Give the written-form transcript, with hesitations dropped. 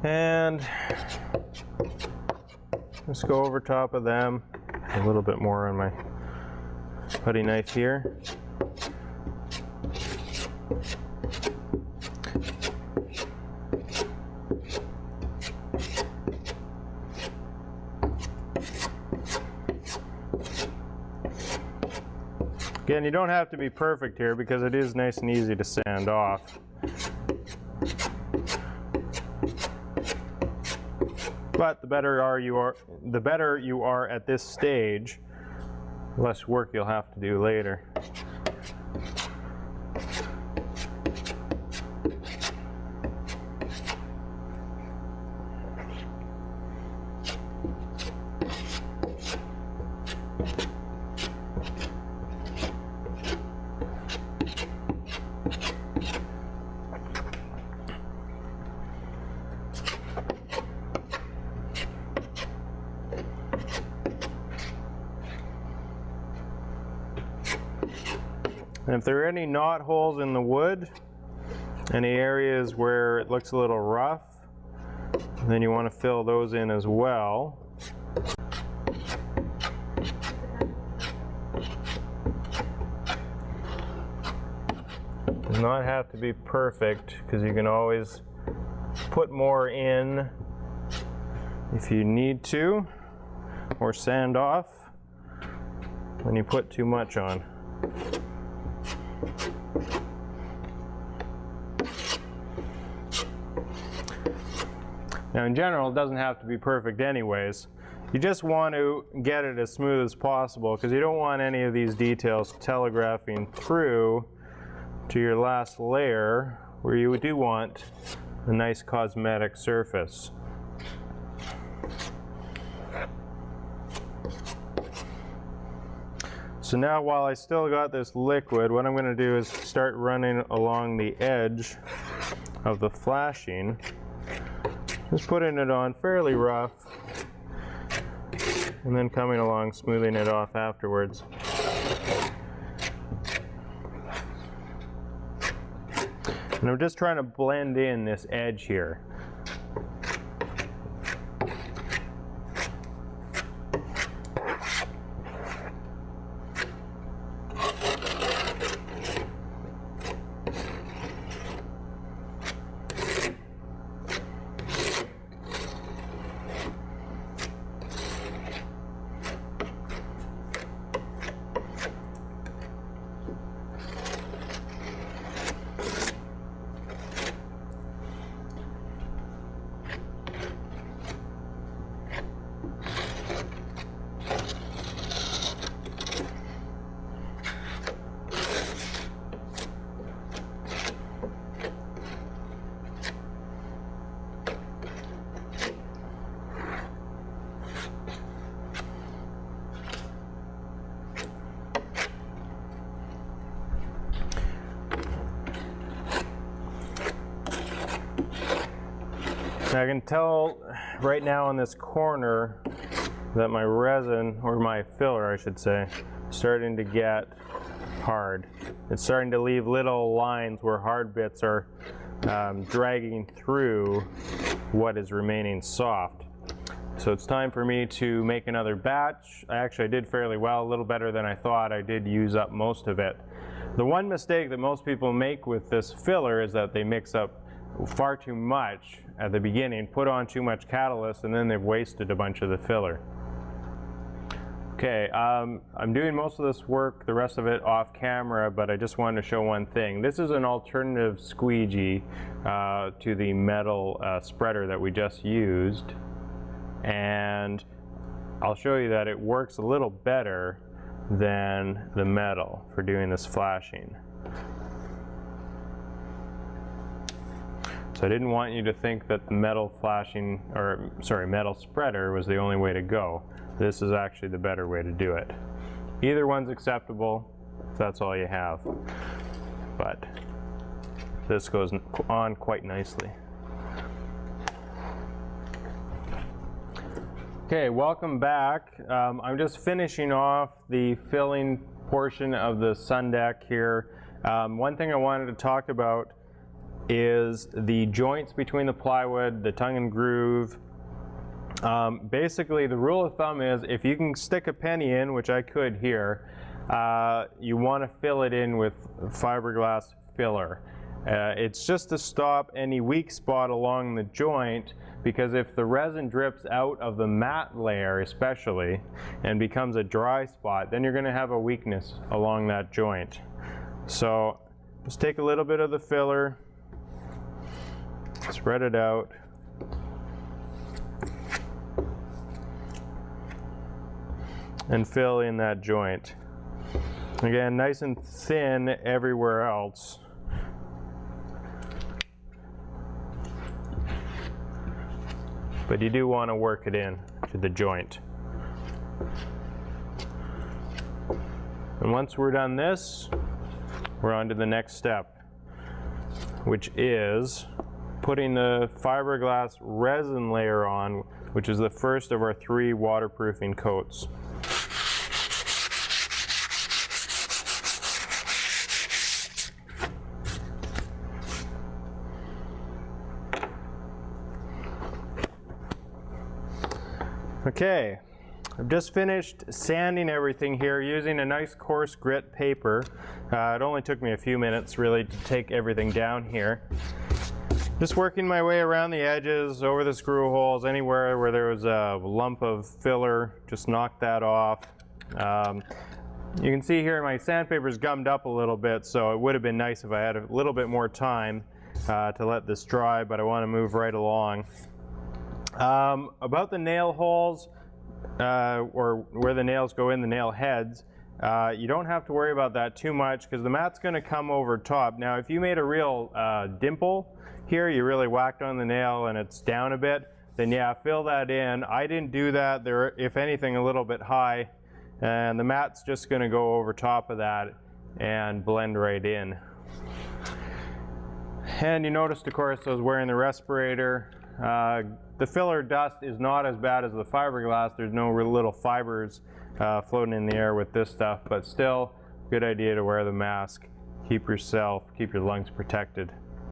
And just go over top of them. A little bit more on my putty knife here. Again, you don't have to be perfect here because it is nice and easy to sand off. But the better you are at this stage, the less work you'll have to do later. And if there are any knot holes in the wood, any areas where it looks a little rough, then you want to fill those in as well. It does not have to be perfect because you can always put more in if you need to, or sand off when you put too much on. Now in general, it doesn't have to be perfect anyways. You just want to get it as smooth as possible because you don't want any of these details telegraphing through to your last layer where you do want a nice cosmetic surface. So now while I still got this liquid, what I'm going to do is start running along the edge of the flashing. Just putting it on fairly rough and then coming along smoothing it off afterwards. And I'm just trying to blend in this edge here. Now I can tell right now on this corner that my resin, or my filler I should say, is starting to get hard. It's starting to leave little lines where hard bits are dragging through what is remaining soft. So it's time for me to make another batch. I did fairly well, a little better than I thought. I did use up most of it. The one mistake that most people make with this filler is that they mix up far too much at the beginning, put on too much catalyst, and then they've wasted a bunch of the filler. Okay, I'm doing most of this work, the rest of it off camera, but I just wanted to show one thing. This is an alternative squeegee to the metal spreader that we just used, and I'll show you that it works a little better than the metal for doing this flashing. So I didn't want you to think that the metal flashing, or sorry, metal spreader was the only way to go. This is actually the better way to do it. Either one's acceptable if that's all you have, but this goes on quite nicely. Okay, welcome back. I'm just finishing off the filling portion of the sundeck here. One thing I wanted to talk about is the joints between the plywood, the tongue and groove. Basically, the rule of thumb is if you can stick a penny in, which I could here, you want to fill it in with fiberglass filler. It's just to stop any weak spot along the joint, because if the resin drips out of the mat layer especially and becomes a dry spot, then you're going to have a weakness along that joint. So just take a little bit of the filler, spread it out, and fill in that joint. Again, nice and thin everywhere else. But you do want to work it in to the joint. And once we're done this, we're on to the next step, which is putting the fiberglass resin layer on, which is the first of our 3 waterproofing coats. Okay, I've just finished sanding everything here using a nice coarse grit paper. It only took me a few minutes really to take everything down here. Just working my way around the edges, over the screw holes, anywhere where there was a lump of filler, just knock that off. You can see here my sandpaper's gummed up a little bit, so it would have been nice if I had a little bit more time to let this dry, but I want to move right along. About the nail holes, or where the nails go in, the nail heads, you don't have to worry about that too much because the mat's going to come over top. Now if you made a real dimple here, you really whacked on the nail and it's down a bit, then yeah, fill that in. I didn't do that. They're, if anything, a little bit high, and the mat's just going to go over top of that and blend right in. And you noticed, of course, I was wearing the respirator. The filler dust is not as bad as the fiberglass. There's no little fibers floating in the air with this stuff, but still, good idea to wear the mask. Keep your lungs protected.